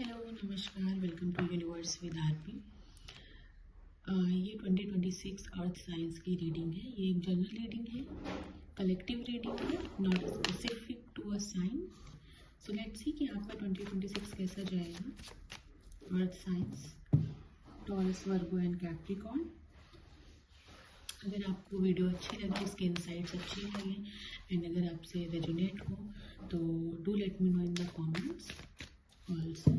Hello नमस्कार, welcome to universe with RP. ये 2026 earth science की रीडिंग है। ये एक जनरल रीडिंग है, कलेक्टिव रीडिंग है, not specific to a sign. So let's see कि आपका 2026 कैसा जाएगा। Earth science, Taurus, Virgo and Capricorn. अगर आपको वीडियो अच्छी लगे, इसके इनसाइट्स अच्छे लगे एंड अगर आपसे रेजोनेट हो तो do let me know in the comments. Also,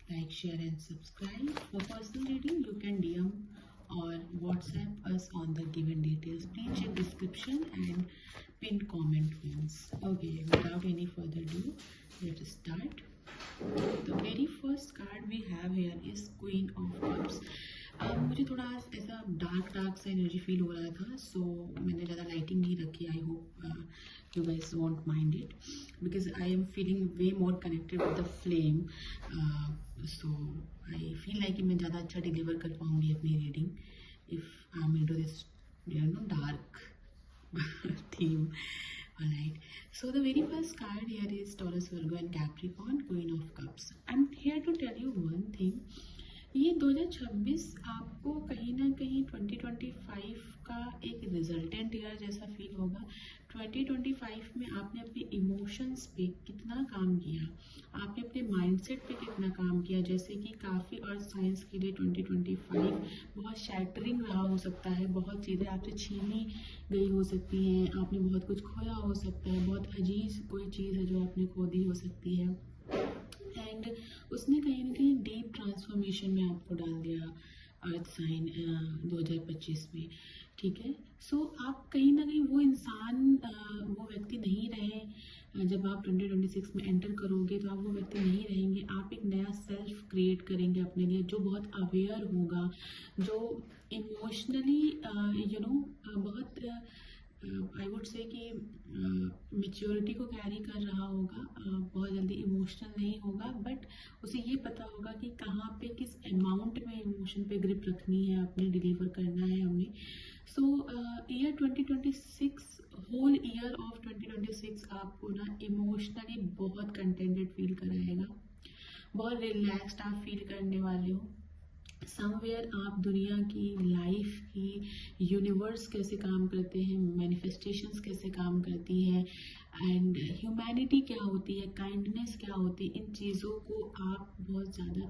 like, share and subscribe. For personal reading, you can DM or WhatsApp us on the given details. Please check description and pinned comment ones. Okay, without any further ado, let us start. The very first card we have here is Queen of Cups. मुझे थोड़ा ऐसा dark सा energy feel हो रहा था, सो मैंने ज़्यादा lighting नहीं रखी. I hope you guys won't mind it because I am feeling way more connected with the flame. So I feel like कि मैं ज़्यादा अच्छा डिलीवर कर पाऊँगी अपनी reading if I am into this dark theme. Alright, so the very first card here is Taurus, Virgo and Capricorn, Queen of Cups. I'm here to tell you one thing. ये 2026 आपको कहीं ना कहीं 2025 का एक रिजल्टेंट ईयर जैसा feel होगा. 2025 में आपने अपने इमोशंस पे कितना काम किया, आपने अपने माइंडसेट पे कितना काम किया. जैसे कि काफ़ी अर्थ साइंस के लिए 2025 बहुत शैटरिंग रहा हो सकता है. बहुत चीज़ें आपसे छीनी गई हो सकती हैं, आपने बहुत कुछ खोया हो सकता है, बहुत अजीज कोई चीज़ है जो आपने खो दी हो सकती है एंड उसने कहीं ना कहीं डीप ट्रांसफॉर्मेशन में आपको डाल दिया अर्थ साइन 2025 में. ठीक है, सो आप कहीं ना कहीं वो इंसान, वो व्यक्ति नहीं रहे. जब आप 2026 में एंटर करोगे तो आप वो व्यक्ति नहीं रहेंगे. आप एक नया सेल्फ क्रिएट करेंगे अपने लिए जो बहुत अवेयर होगा, जो इमोशनली बहुत आई वुड से कि मेच्योरिटी को कैरी कर रहा होगा. बहुत जल्दी इमोशनल नहीं होगा, बट उसे ये पता होगा कि कहाँ पे किस अमाउंट में इमोशन पे ग्रिप रखनी है, अपने डिलीवर करना है हमें. सो ईयर 2026, होल ईयर ऑफ 2026 आपको ना इमोशनली बहुत कंटेंटेड फील कराएगा, बहुत रिलैक्स्ड आप फील करने वाले हो. समवेयर आप दुनिया की, लाइफ की, यूनिवर्स कैसे काम करते हैं, मैनिफेस्टेशंस कैसे काम करती है एंड ह्यूमैनिटी क्या होती है, काइंडनेस क्या होती है, इन चीज़ों को आप बहुत ज़्यादा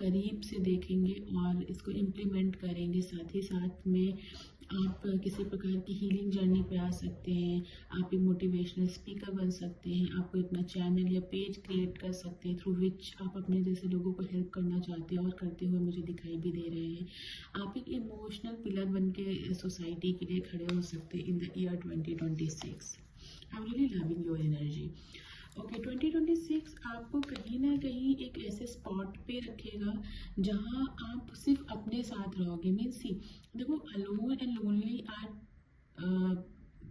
करीब से देखेंगे और इसको इम्प्लीमेंट करेंगे. साथ ही साथ में आप किसी प्रकार की हीलिंग जर्नी पे आ सकते हैं. आप एक मोटिवेशनल स्पीकर बन सकते हैं. आप कोई अपना चैनल या पेज क्रिएट कर सकते हैं थ्रू विच आप अपने जैसे लोगों को हेल्प करना चाहते हैं और करते हुए मुझे दिखाई भी दे रहे हैं. आप एक इमोशनल पिलर बन के सोसाइटी के लिए खड़े हो सकते हैं in the year 2026. I am really loving your energy. Okay, 2026 आपको कहीं ना कहीं एक ऐसे स्पॉट पे रखेगा जहां आप सिर्फ अपने साथ रहोगे. मीन्स सी, देखो, alone and lonely are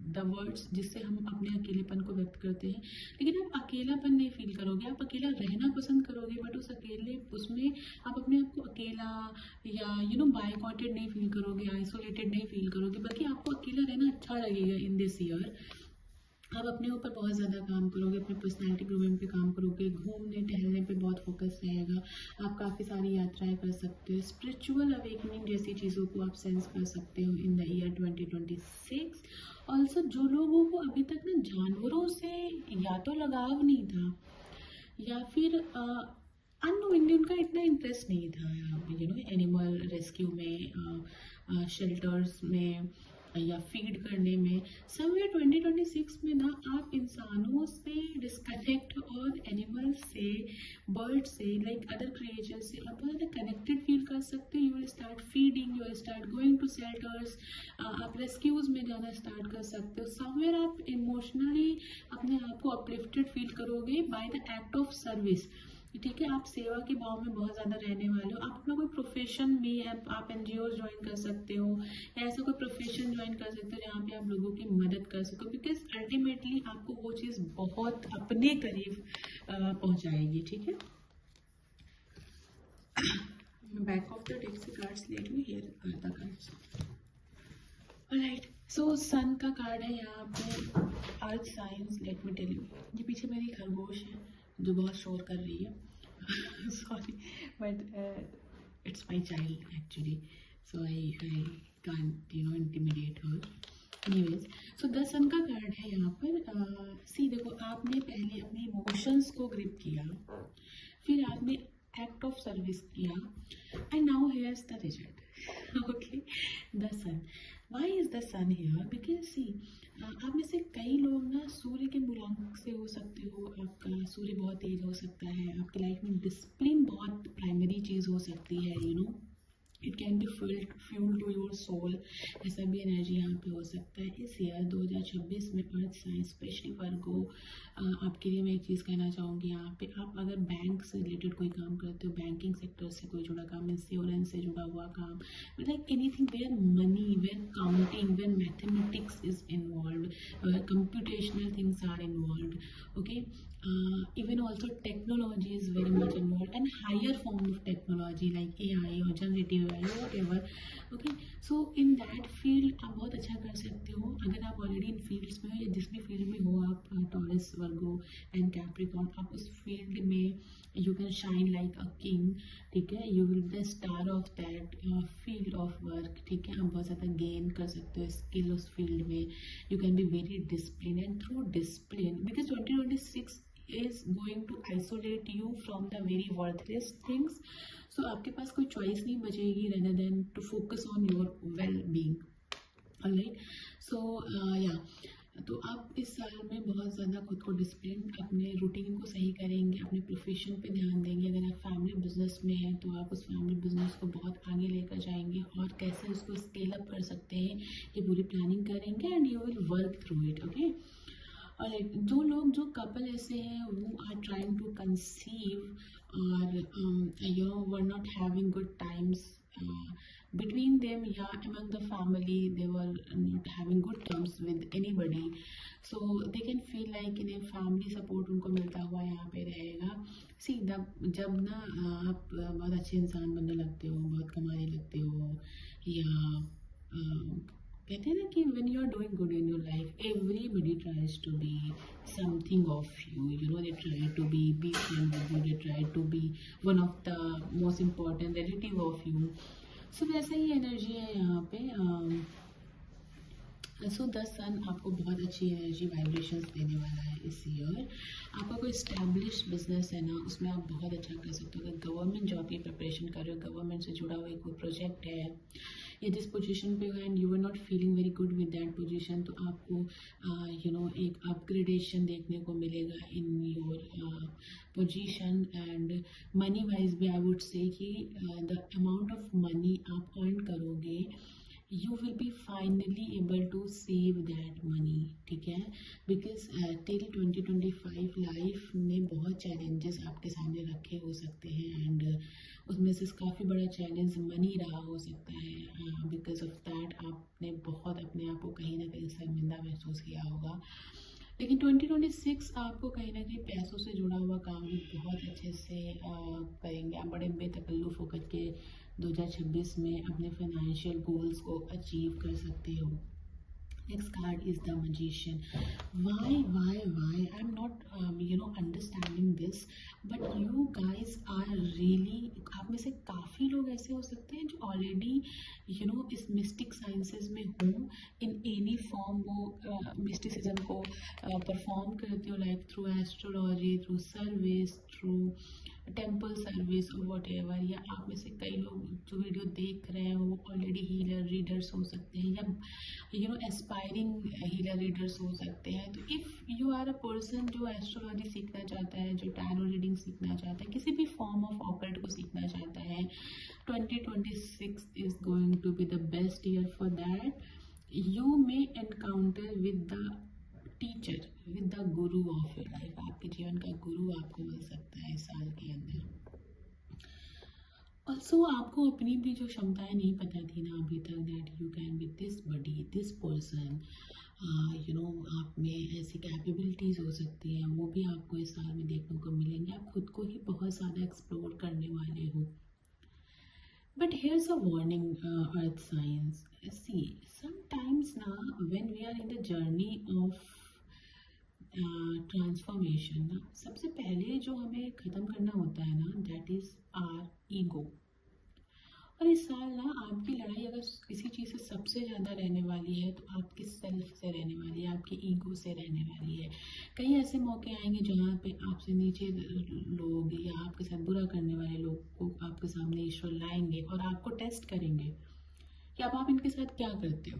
the words जिससे हम अपने अकेलेपन को व्यक्त करते हैं. लेकिन आप अकेलापन नहीं फील करोगे, आप अकेला रहना पसंद करोगे, बट उस अकेले उसमें आप अपने आप को अकेला या बायकॉटेड नहीं फील करोगे, आइसोलेटेड नहीं फील करोगे, बल्कि आपको अकेला रहना अच्छा लगेगा इन दिस ईयर. आप अपने ऊपर बहुत ज़्यादा काम करोगे, अपने पर्सनैलिटी ग्रोइंग पे काम करोगे, घूमने टहलने पे बहुत फोकस रहेगा. आप काफ़ी सारी यात्राएं कर सकते हो. स्पिरिचुअल अवेकनिंग जैसी चीज़ों को आप सेंस कर सकते हो इन द ईयर 2026. ऑल्सो जो लोगों को अभी तक ना जानवरों से या तो लगाव नहीं था या फिर अननोइंगली उनका इतना इंटरेस्ट नहीं था एनिमल रेस्क्यू में, शेल्टर्स में या फीड करने में, समवेयर 2026 में ना आप इंसानों से डिस्कनेक्ट और एनिमल्स से, बर्ड से, लाइक अदर क्रिएचर से आप बहुत ज़्यादा कनेक्टेड फील कर सकते हो. You will start feeding, you will start going to shelters, आप रेस्क्यूज में जाना स्टार्ट कर सकते हो. समवेयर आप इमोशनली अपने आप को अपलिफ्टेड फील करोगे by the act of service. ठीक है, आप सेवा के भाव में बहुत ज़्यादा रहने वाले हो. आप अपना कोई प्रोफेशन में आप NGOs ज्वाइन कर सकते हो या ऐसा कोई प्रोफेशन ज्वाइन कर सकते हो जहाँ पे आप लोगों की मदद कर सको, बिकॉज अल्टीमेटली आपको वो चीज़ बहुत अपने करीब पहुँचाएगी. ठीक है, बैक ऑफ द डेक से कार्ड्स ले लूँ. Here are the cards. Alright, so sun का कार्ड है यहाँ पे. Earth science, let me tell you, ये पीछे मेरी खरगोश है जो बहुत शोर कर रही है. sorry, but it's my child actually, so I can't intimidate her. Anyways, so the sun का कार्ड है यहाँ पर। सी देखो, आपने पहले अपने इमोशंस को ग्रिप किया, फिर आपने एक्ट ऑफ सर्विस किया, and now here's the result. Okay, the sun. Why is the sun here? Because see, आप में से कई लोग ना सूर्य के मूलांक से हो सकते हो, आपका सूर्य बहुत तेज हो सकता है, आपकी लाइफ में डिसिप्लिन बहुत प्राइमरी चीज़ हो सकती है, it can be fuel to your soul. ऐसा भी एनर्जी यहाँ पे हो सकता है। इस ईयर 2026 में अर्थ साइंस स्पेशली वर्गो, आपके लिए मैं एक चीज़ कहना चाहूँगी यहाँ पे, आप अगर बैंक से रिलेटेड कोई काम करते हो, बैंकिंग सेक्टर से कोई जुड़ा काम, इंश्योरेंस से जुड़ा हुआ काम, like anything where money, where counting, where mathematics is involve, computational things are involved, okay, even also technology is very much involved, and higher form of technology like AI or generative AI or whatever, okay, so in that field आप बहुत अच्छा कर सकते हो। अगर आप already in fields में हो या जिस भी फील्ड में हो आप, टॉरस, वर्गो एंड कैप्रिकॉर्न, आप उस फील्ड में you can shine like a king, ठीक है, you will be the star of that field of work, ठीक है, आप बहुत ज़्यादा गेन कर सकते हो स्किल उस फील्ड में, you can be very disciplined, and through discipline, because 2026 is going to isolate you from the very worthless things, so आपके पास कोई choice नहीं बचेगी rather than to focus on your well-being, alright, so yeah, तो आप इस साल में बहुत ज़्यादा खुद को डिसिप्लिन, अपने रूटीन को सही करेंगे, अपने प्रोफेशन पे ध्यान देंगे। अगर आप फैमिली बिजनेस में हैं तो आप उस फैमिली बिजनेस को बहुत आगे लेकर जाएंगे, और कैसे उसको स्केल अप कर सकते हैं ये पूरी प्लानिंग करेंगे, and you will work through it, okay. और जो लोग, जो कपल ऐसे हैं वो आर ट्राइंग टू कंसीव, और were not having good times between them, yeah, among the family, they were not having good terms with anybody, so they can feel like in a family support उनको मिलता हुआ यहाँ पे रहेगा। सी, जब ना आप बहुत अच्छे इंसान बनने लगते हो, बहुत कमाने लगते हो, या कहते हैं ना कि when you are doing good in your life, everybody tries to be something of you, they try to be friend with you, they try to be one of the most important relative of you, so वैसा ही energy है यहाँ पे। So the सन आपको बहुत अच्छी energy vibrations देने वाला है इस ईयर। आपका कोई स्टैब्लिश बिजनेस है ना, उसमें आप बहुत अच्छा कर सकते हो। अगर गवर्नमेंट जॉब की प्रिपरेशन कर रहे हो, गवर्नमेंट से जुड़ा हुआ कोई प्रोजेक्ट है, या जिस पोजीशन पे हो and you are not feeling very good with that position, तो आपको एक अपग्रेडेशन देखने को मिलेगा in your position, and money wise भी आई वुड से कि द अमाउंट ऑफ मनी आप अर्न करोगे, you will be finally able to save that money, ठीक है, because till 2025 लाइफ में बहुत चैलेंजेस आपके सामने रखे हो सकते हैं, एंड उसमें से काफ़ी बड़ा चैलेंज मनी रहा हो सकता है, बिकॉज ऑफ दैट आपने बहुत अपने आप को कहीं ना कहीं शर्मिंदा महसूस किया होगा। लेकिन 2026 आपको कहीं ना कहीं पैसों से जुड़ा हुआ काम भी बहुत अच्छे से करेंगे। आप बड़े बेतकल्लुफ़ होकर के 2026 में अपने फाइनेंशियल गोल्स को अचीव कर सकते हो। Next card is the magician. Why? I'm not, understanding this. But you guys are really, आप में से काफ़ी लोग ऐसे हो सकते हैं जो ऑलरेडी, इस मिस्टिक साइंसेस में हो, इन एनी फॉर्म वो मिस्टिसिज्म को परफॉर्म करते हो, like through astrology, through service, through temple service और वट एवर, या आप में से कई लोग जो वीडियो देख रहे हैं वो ऑलरेडी हीलर रीडर्स हो सकते हैं, या एस्पायरिंग हीलर रीडर्स हो सकते हैं। तो if you are a person जो एस्ट्रोलॉजी सीखना चाहता है, जो टैरो रीडिंग सीखना चाहता है, किसी भी फॉर्म ऑफ ऑकल्ट को सीखना चाहता है, 2026 is going to be the best year for that. You may encounter with the teacher, with the guru of your life. आपके जीवन का गुरु आपको मिल सकता है इस साल के अंदर। ऑल्सो आपको अपनी भी जो क्षमताएं नहीं पता थी ना अभी तक, that you can be this buddy, this person, आप में ऐसी कैपेबिलिटीज़ हो सकती हैं, वो भी आपको इस साल में देखने को मिलेंगे। आप खुद को ही बहुत ज़्यादा एक्सप्लोर करने वाले हो। But here's a warning, earth signs. See, sometimes now when we are in the journey of transformation ना, सबसे पहले जो हमें ख़त्म करना होता है ना, दैट इज़ आर ईगो। और इस साल ना आपकी लड़ाई अगर किसी चीज़ से सबसे ज़्यादा रहने वाली है तो आपकी सेल्फ से रहने वाली है, आपकी ईगो से रहने वाली है। कई ऐसे मौके आएंगे जहाँ पे आपसे नीचे लोग या आपके साथ बुरा करने वाले लोग को आपके सामने ईश्वर लाएंगे और आपको टेस्ट करेंगे कि अब आप इनके साथ क्या करते हो।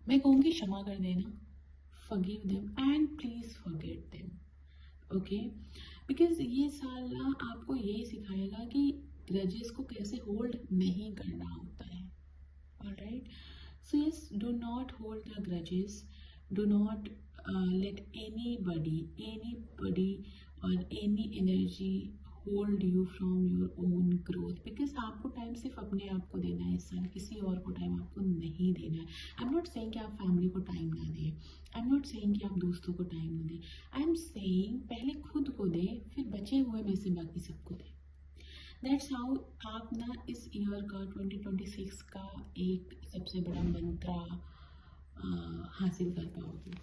मैं कहूँगी क्षमा कर देना, forgive them and please forget them, okay. Because ये साल ना आपको यही सिखाएगा कि ग्रजेस को कैसे होल्ड नहीं करना होता है। Alright, so yes, do not hold the grudges, do not let anybody or any energy hold you from your own growth, because आपको टाइम सिर्फ अपने आप को देना है इस साल, किसी और को टाइम आपको नहीं देना है। आई एम नॉट सेइंग कि आप फैमिली को टाइम ना दें, आई एम नॉट सेइंग कि आप दोस्तों को टाइम ना दें, आई एम सेइंग पहले खुद को दें, फिर बचे हुए में से बाकी सबको दें। दैट्स हाउ आप ना इस ईयर का 2026 का एक सबसे बड़ा मंत्रा हासिल कर पाओगे।